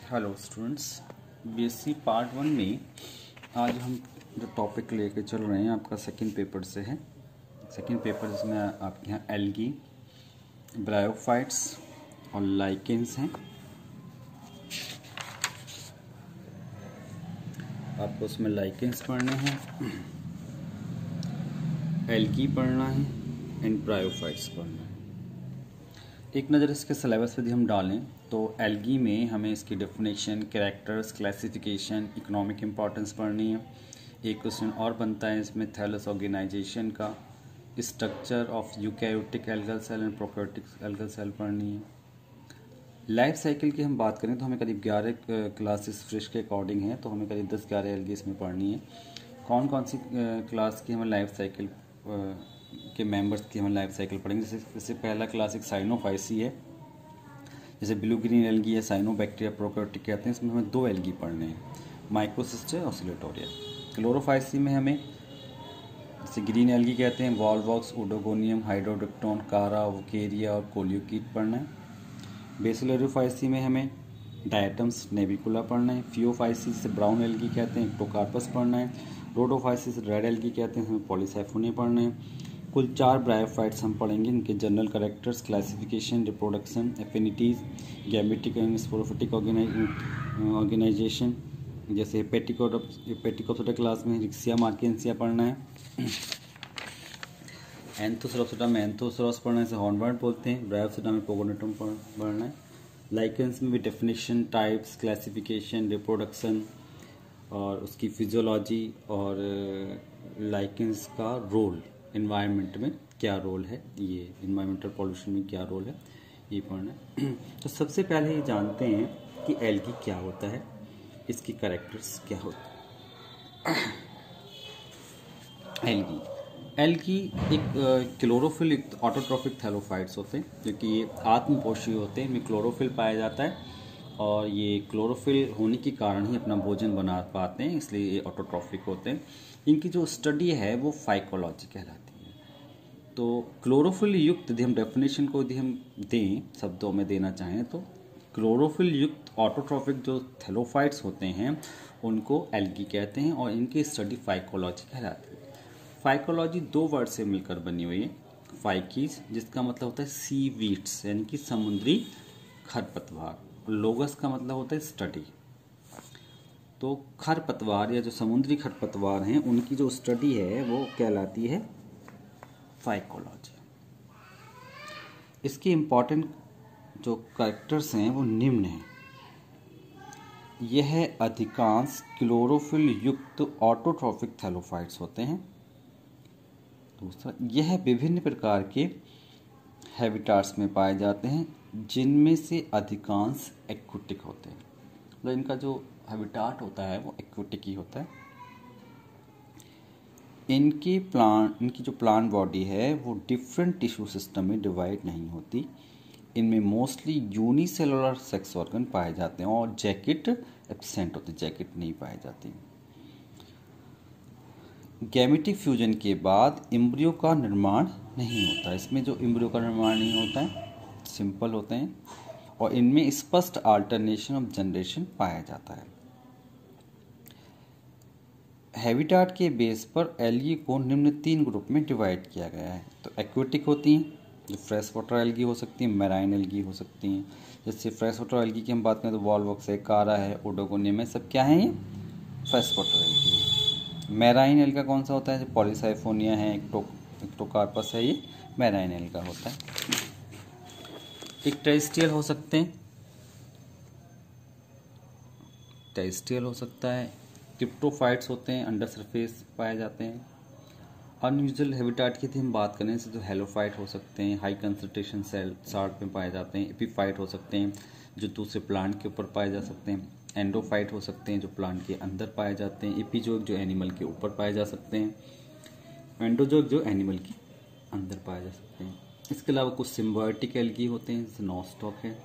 Hello students, BSc part 1 में आज हम जो टॉपिक लेके चल रहे हैं आपका सेकंड पेपर से है। सेकंड पेपर जिसमें आपके यहाँ एल्गी, ब्रायोफाइट्स और लाइकेंस हैं। आपको उसमें लाइकेंस पढ़ने हैं, एल्गी पढ़ना है एंड ब्रायोफाइट्स पढ़ना है। एक नज़र इसके सिलेबस पे यदि हम डालें तो एल्गी में हमें इसकी definition, characters, classification, economic importance पढ़नी है। एक क्वेश्चन और बनता है इसमें थैलस ऑर्गेनाइजेशन का, structure of eukaryotic algal cell and prokaryotic algal cell पढ़नी है। लाइफ साइकिल की हम बात करें तो हमें करीब 11 क्लासेस फ्रिश के अकॉर्डिंग है, तो हमें करीब 10-11 एल्गी इसमें पढ़नी है। कौन कौन सी क्लास की हमें लाइफ साइकिल के मेंबर्स की हम लाइफ साइकिल पढ़ेंगे। जैसे पहला क्लास एक साइनोफाइसी है, जैसे ब्लू ग्रीन एल्गी है, साइनोबैक्टीरिया प्रोकैरियोटिक कहते हैं। इसमें हमें 2 एल्गी पढ़ने हैं, माइक्रोसिस्टर और ऑसिलेटोरिया। क्लोरोफाइसी में हमें जैसे ग्रीन एल्गी कहते हैं, वॉलवॉक्स, ओडोगोनियम, हाइड्रोडिप्टोन, कारा, वोकेरिया और कोलियोकीट पढ़ना है। बेसिलरियोफाइसी में हमें डायटम्स, नेविकुला पढ़ना है। फियोफाइसी से ब्राउन एल्गी कहते हैं, एक्टोकार्पस पढ़ना है। रोडोफाइसी से रेड एल्गी कहते हैं, हमें पॉलीसाइफोनिया पढ़ना है। कुल 4 ब्रायोफाइट्स हम पढ़ेंगे, इनके general characters, classification, reproduction, affinities, gametic and sporophytic organisation. जैसे पेटिकोप्सिडा क्लास में रिक्सिया मार्केंसिया पढ़ना है। एंथोसरॉप्सिडा में एंथोसरॉस पढ़ना है, इसे हॉर्नवर्ड बोलते हैं। ब्रायोप्सिडा में पोगोनेटम पढ़ना है। लाइकेंस में भी डेफिनेशन, टाइप्स, क्लासिफिकेशन, रिप्रोडक्शन और उसकी फिजियोलॉजी और लाइकेंस का रोल, इन्वायरमेंट में क्या रोल है, ये इन्वायरमेंटल पॉल्यूशन में क्या रोल है, ये पढ़ना है। तो सबसे पहले ये जानते हैं कि एल्गी क्या होता है, इसकी कैरेक्टर्स क्या होते हैं। एल्गी एक क्लोरोफिल युक्त ऑटोट्रॉफिक थैलोफाइट्स होते हैं, क्योंकि ये आत्मपोषी होते हैं। इनमें क्लोरोफिल पाया जाता है और ये क्लोरोफिल होने के कारण ही अपना भोजन बना पाते हैं, इसलिए ये ऑटोट्रॉफिक होते हैं। इनकी जो स्टडी है वो फाइकोलॉजी कहलाती है। तो क्लोरोफिल युक्त यदि हम डेफिनेशन को यदि हम दें, शब्दों में देना चाहें तो क्लोरोफिल युक्त ऑटोट्रॉफिक जो थैलोफाइट्स होते हैं उनको एल्गी कहते हैं और इनकी स्टडी फाइकोलॉजी कहलाती है। फाइकोलॉजी 2 वर्ड से मिलकर बनी हुई है। फाइकीज जिसका मतलब होता है सी वीड्स यानी कि समुद्री खरपतवार, लोगस का मतलब होता है स्टडी। तो खरपतवार या जो समुद्री खरपतवार हैं उनकी जो स्टडी है वो कहलाती है फाइकोलॉजी। इसके इम्पॉर्टेंट जो कैरेक्टर्स हैं वो निम्न हैं। यह अधिकांश क्लोरोफिल युक्त ऑटोट्रॉफिक थैलोफाइट्स होते हैं। दूसरा, यह विभिन्न प्रकार के हैबिटाट्स में पाए जाते हैं, जिनमें से अधिकांश एक्वेटिक होते हैं। मतलब इनका जो हैबिटाट होता है वो एक्वेटिक ही होता है। इनकी जो प्लांट बॉडी है वो डिफरेंट टिश्यू सिस्टम में डिवाइड नहीं होती। इनमें मोस्टली यूनिसेलुलर सेक्स ऑर्गन पाए जाते हैं और जैकेट एब्सेंट होती, जैकेट नहीं पाई जाती। गैमेटिक फ्यूजन के बाद एम्ब्रियो का निर्माण नहीं होता। इसमें जो एम्ब्रियो का निर्माण नहीं होता है, सिंपल होते हैं और इनमें स्पष्ट अल्टरनेशन ऑफ जनरेशन पाया जाता है। हैबिटाट के बेस पर एल्गी को निम्न 3 ग्रुप में डिवाइड किया गया है। तो एक्वेटिक होती हैं, जो फ्रेश वाटर एल्गी हो सकती हैं, मैराइन एल्गी हो सकती हैं। जैसे फ्रेश वाटर एल्गी की हम बात करें तो वॉलवॉक्स है, कारा है, ओडोगोनियम है, सब क्या है, ये फ्रेश वाटर एल्गी है। मैराइन एल्गा कौन सा होता है, जो पॉलीसाइफोनिया है, एक्टोकार्पस है, ये मैराइन एल्गा होता है। एक टेरेस्ट्रियल हो सकते हैं, टेरेस्ट्रियल हो सकता है। क्रिप्टोफाइट्स होते हैं, अंडर सरफेस पाए जाते हैं। अनयूजुअल हैबिटाट की थी हम बात करें तो हेलोफाइट हो सकते हैं, हाई कंसंट्रेशन सेल साल्ट में पाए जाते हैं। एपीफाइट हो सकते हैं, जो दूसरे प्लांट के ऊपर पाए जा सकते हैं। एंडोफाइट हो सकते हैं, जो प्लांट के अंदर पाए जाते हैं। एपीजोइक जो एनिमल के ऊपर पाए जा सकते हैं। एंडोजोइक जो एनिमल के अंदर पाए जा सकते हैं। इसके अलावा कुछ सिम्बायोटिक एल्गी होते हैं, जैसे नॉस्टॉक है।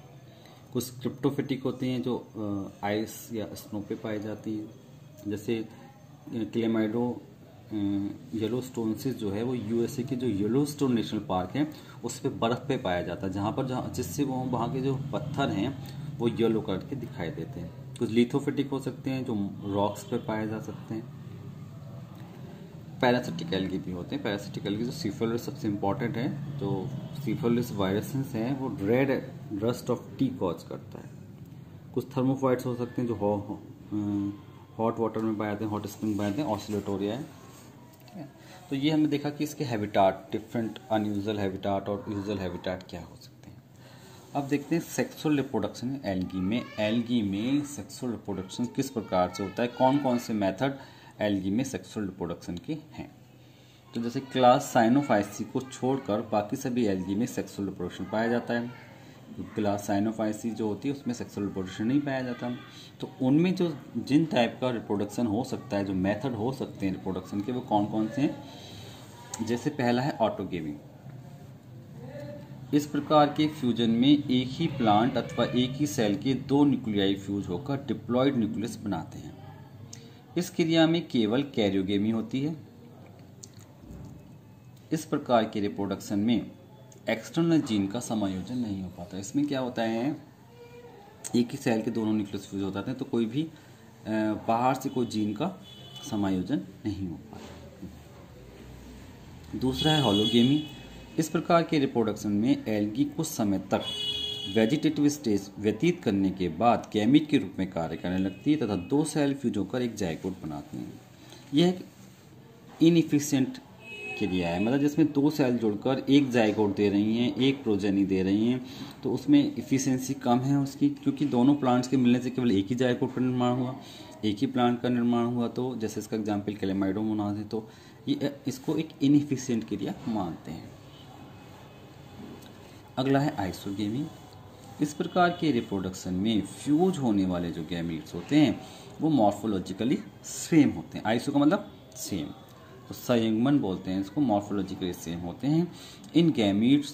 कुछ क्रिप्टोफिटिक होते हैं जो आइस या स्नो पे पाई जाती हैं, जैसे क्लेमाइडो येलोस्टोनसिस जो है वो यूएसए के जो येलोस्टोन नेशनल पार्क है उस पर बर्फ़ पे पाया जाता है, जिससे वो वहाँ के जो पत्थर हैं वो येलो कलर के दिखाई देते हैं। कुछ लिथोफिटिक हो सकते हैं जो रॉक्स पे पाए जा सकते हैं। पैरासिटिक एल्गी भी होते हैं। पैरासिटिक एल्गी जो सिफिलिस सबसे इम्पॉर्टेंट है, जो सिफिलिस वायरसेस हैं वो red rust of T cause करता है। कुछ थर्मोफाइट्स हो सकते हैं जो हॉट वाटर में पाए जाते हैं, हॉट स्प्रिंग पाए जाते हैं, ऑसिलेटोरिया है। ठीक है, तो ये हमने देखा कि इसके हैबिटाट, डिफरेंट अनयूजुअल हैबिटाट और यूजुअल हैबिटाट क्या हो सकते हैं। अब देखते हैं सेक्सुअल रिप्रोडक्शन एल्गी में। एल्गी में सेक्सुअल रिप्रोडक्शन किस प्रकार से होता है, कौन कौन से मेथड एल्गी में सेक्सुअल रिप्रोडक्शन के हैं। तो जैसे क्लास साइनोफाइसी को छोड़कर बाकी सभी एल्गी में सेक्सुअल रिप्रोडक्शन पाया जाता है। क्लास साइनोफाइसी जो होती है उसमें सेक्सुअल रिप्रोडक्शन नहीं पाया जाता। तो उनमें जो जिन टाइप का रिप्रोडक्शन हो सकता है, जो मेथड हो सकते हैं रिप्रोडक्शन के, वो कौन कौन से हैं। जैसे पहला है ऑटोगेमी। इस प्रकार के फ्यूजन में एक ही प्लांट अथवा एक ही सेल के दो न्यूक्लियाई फ्यूज होकर डिप्लॉयड न्यूक्लियस बनाते हैं। इस क्रिया में केवल कैरियोगेमी होती है। इस प्रकार के रिप्रोडक्शन में एक्सटर्नल जीन का समायोजन नहीं हो पाता। इसमें क्या होता है, एक ही सेल के दोनों न्यूक्लियस फ्यूज हो जाते हैं तो कोई भी बाहर से कोई जीन का समायोजन नहीं हो पाता। दूसरा है होलोगेमी। इस प्रकार के रिप्रोडक्शन में एल्गी कुछ समय तक वेजिटेटिव स्टेज व्यतीत करने के बाद गैमीट के रूप में कार्य करने लगती है तथा दो सेल फ्यूज होकर एक जाइगोट बनाते हैं। यह एक इनएफिशिएंट क्रिया है, मतलब जिसमें दो सेल जुड़कर एक जाइगोट दे रही हैं, एक प्रोजेनी दे रही हैं, तो उसमें इफिशिएंसी कम है उसकी, क्योंकि दोनों प्लांट्स के मिलने से केवल एक ही जाइगोट का निर्माण हुआ, एक ही प्लांट का निर्माण हुआ। तो जैसे इसका एग्जाम्पल क्लेमाइडोमोनास है, तो ये इसको एक इनएफिशिएंट क्रिया मानते हैं। अगला है आइसोगेमी। इस प्रकार के रिप्रोडक्शन में फ्यूज होने वाले जो गैमीट्स होते हैं वो मॉर्फोलॉजिकली सेम होते हैं। आइसो का मतलब सेम, तो संयुग्मन बोलते हैं इसको, मॉर्फोलॉजिकली सेम होते हैं। इन गैमीट्स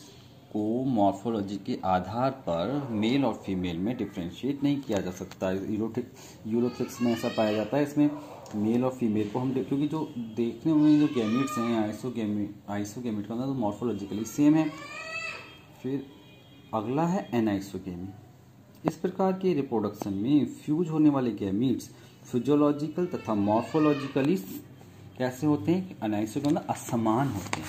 को मॉर्फोलॉजी के आधार पर मेल और फीमेल में डिफ्रेंशिएट नहीं किया जा सकता। यूरोथिक्स में ऐसा पाया जाता है, इसमें मेल और फीमेल को हम क्योंकि जो देखने में जो गैमीट्स हैं आइसोगेमीट का मतलब तो मॉर्फोलॉजिकली सेम है। फिर अगला है एनाइसोगेमी। इस प्रकार के रिप्रोडक्शन में फ्यूज होने वाले गैमीट्स फिजियोलॉजिकल तथा मॉर्फोलॉजिकली कैसे होते हैं, एनाइसोगेमी मतलब असमान होते हैं,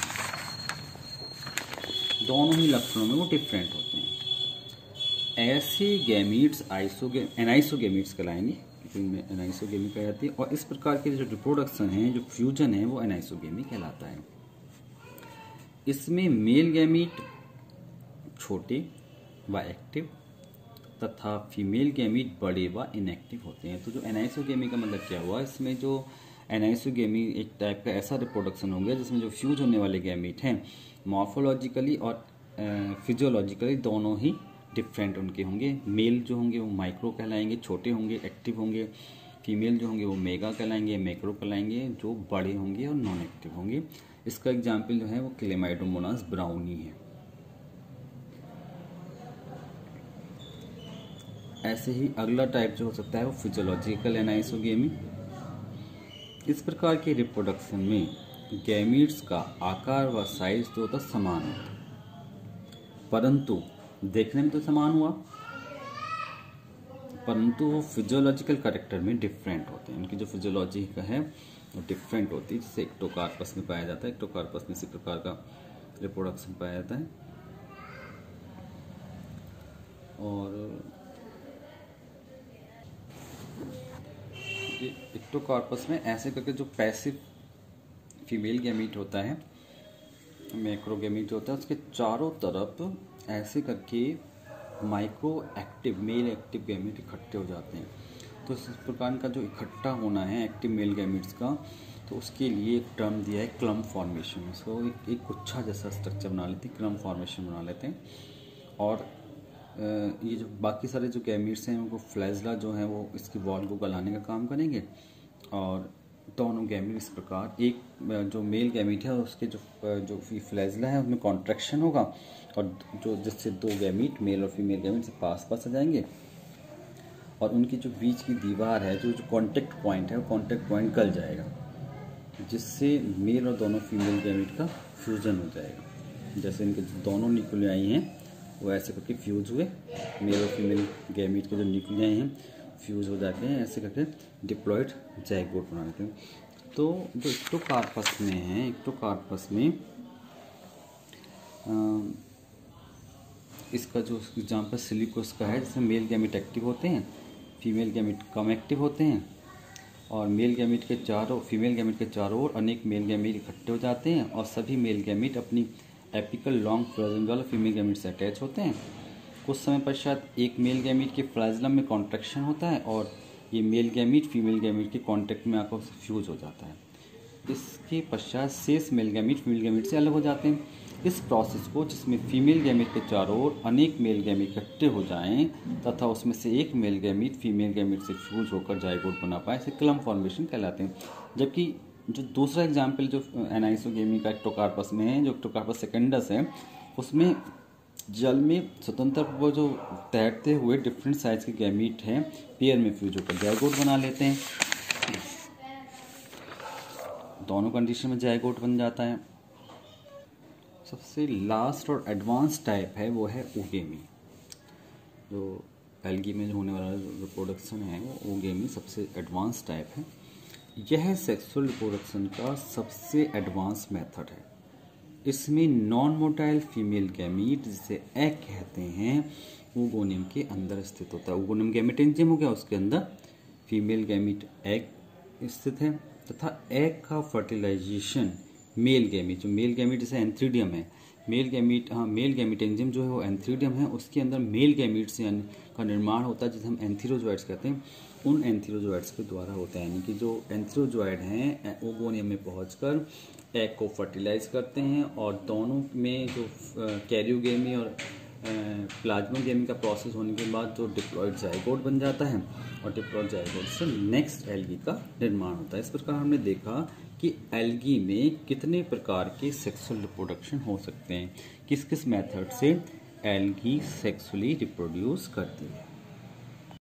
दोनों ही लक्षणों में वो डिफरेंट होते हैं। ऐसे गैमीट्स एनाइसोगेमीट्स कहलाएंगे, क्योंकि इनमें एनाइसोगेमी कही जाती है। और इस प्रकार के जो रिप्रोडक्शन है, जो फ्यूजन है, वो एनाइसोगेमी कहलाता है। इसमें मेल गैमीट छोटे व एक्टिव तथा फीमेल गैमीट बड़े व इनएक्टिव होते हैं। तो जो एनाइसोगेमी का मतलब क्या हुआ, इसमें जो एनाइसोगेमी एक टाइप का ऐसा रिप्रोडक्शन हो गया जिसमें जो फ्यूज होने वाले गैमीट हैं मॉर्फोलॉजिकली और फिजियोलॉजिकली दोनों ही डिफरेंट उनके होंगे। मेल जो होंगे वो माइक्रो कहलाएंगे, छोटे होंगे, एक्टिव होंगे। फीमेल जो होंगे वो मेगा कहलाएंगे, मैक्रो कहलाएंगे, जो बड़े होंगे और नॉन एक्टिव होंगे। इसका एग्जाम्पल जो है वो क्लेमाइडोमोनास ब्राउनी है। ऐसे ही अगला टाइप जो हो सकता है वो फिजियोलॉजिकल एनाइसोगेमी। इस प्रकार के रिप्रोडक्शन में गैमीट्स का आकार व साइज तो होता समान होता, परंतु देखने में तो समान हुआ, परंतु वो फिजियोलॉजिकल कैरेक्टर में डिफरेंट होते हैं। उनकी जो फिजियोलॉजी का है वो डिफरेंट होती है। जैसे एक्टोकार्पस में पाया जाता है, एक्टोकार्पस में इसी प्रकार का रिप्रोडक्शन पाया जाता है। और एक्टोकार्पस में ऐसे करके जो पैसिव फीमेल गैमीट होता है, मैक्रोगैमीट होता है, उसके चारों तरफ ऐसे करके micro active male active gamete इकट्ठे हो जाते हैं। तो इस प्रकार का जो इकट्ठा होना है एक्टिव मेल गैमीट्स का, तो उसके लिए एक टर्म दिया है क्लम फॉर्मेशन। इसको एक गुच्छा जैसा स्ट्रक्चर बना लेते हैं, क्लम फॉर्मेशन बना लेते हैं। और ये जो बाकी सारे जो गैमीट्स हैं उनको फ्लैजला जो है वो इसकी वॉल को गलाने का काम करेंगे। और दोनों गैमीट इस प्रकार, एक जो मेल गैमीट है उसके जो फ्लैजला है उसमें कॉन्ट्रैक्शन होगा, और जो जिससे दो गैमीट मेल और फीमेल गैमीट से पास आ जाएंगे, और उनकी जो बीच की दीवार है, जो कॉन्टेक्ट पॉइंट है, वो कॉन्टेक्ट पॉइंट गल जाएगा, जिससे मेल और दोनों फीमेल गैमीट का फ्यूजन हो जाएगा। जैसे इनके दोनों न्यूक्लियाई हैं वो ऐसे करके फ्यूज हुए, मेल और फीमेल गैमीट के जो न्यूक्लियाई हैं फ्यूज हो जाते हैं, ऐसे करके डिप्लॉयड जाइगोट बना लेते हैं। तो जो एक्टोकार्पस में है, एक्टोकार्पस में इसका जो एग्जाम्पल सिलिकोस का है, जिसमें मेल गैमीट एक्टिव होते हैं, फीमेल गैमीट कम एक्टिव होते हैं, और मेल गैमीट के चारों फीमेल गैमीट के चारों ओर अनेक मेल गैमीट इकट्ठे हो जाते हैं और सभी मेल गैमीट अपनी एपिकल लॉन्ग फ्लैजेलम वाले फीमेल गैमीट से अटैच होते हैं। कुछ समय पश्चात एक मेल गैमीट के फ्लैजेलम में कॉन्ट्रैक्शन होता है और ये मेल गैमीट फीमेल गैमीट के कॉन्टैक्ट में आकर फ्यूज हो जाता है। इसके पश्चात शेष मेल गैमीट फीमेल गैमीट से अलग हो जाते हैं। इस प्रोसेस को, जिसमें फीमेल गैमीट के चारों ओर अनेक मेल गैमीट इकट्ठे हो जाएं तथा उसमें से एक मेल गैमीट फीमेल गैमीट से फ्यूज होकर जाइगोट बना पाए, इसे क्लम फॉर्मेशन कहलाते हैं। जबकि जो दूसरा एग्जाम्पल जो एनाइसोगेमी का एक्टोकार्पस में है, जो एक्टोकार्पस सेकेंडस है, उसमें जल में स्वतंत्र वो जो तैरते हुए डिफरेंट साइज के गैमीट हैं पेयर में फ्यूज होकर जाइगोट बना लेते हैं। दोनों कंडीशन में जाइगोट बन जाता है। सबसे लास्ट और एडवांस टाइप है वो है ओगेमी। जो एल्गी में जो होने वाला रिप्रोडक्शन है वो ओगेमी सबसे एडवांस टाइप है। यह सेक्सुअल रिप्रोडक्शन का सबसे एडवांस मेथड है। इसमें नॉन मोटाइल फीमेल गैमीट, जिसे एग कहते हैं, ओगोनियम के अंदर स्थित होता है। ओगोनियम गैमेटेंजियम हो गया, उसके अंदर फीमेल गैमीट एग स्थित है तथा एग का फर्टिलाइजेशन मेल गैमीट, जो मेल गैमीट जैसे एंथ्रीडियम है, मेल गैमीटेंजियम जो है वो एंथ्रीडियम है, उसके अंदर मेल गैमीट से का निर्माण होता है, जिसे हम एंथीरोजोइड्स कहते हैं। उन एंथीरोजोइड्स के द्वारा होता है, यानी कि जो एंथीरोजोइड हैं ओगोनियम में पहुंचकर एग को फर्टिलाइज करते हैं और दोनों में जो कैरियोगेमी और प्लाज्मोगेमी का प्रोसेस होने के बाद जो डिप्लॉयड जाइगोट बन जाता है और डिप्लॉयड जाइगोट से नेक्स्ट एल्गी का निर्माण होता है। इस प्रकार हमने देखा कि एल्गी में कितने प्रकार के सेक्सुअल रिप्रोडक्शन हो सकते हैं, किस किस मेथड से एल्गी सेक्सुअली रिप्रोड्यूस करती है।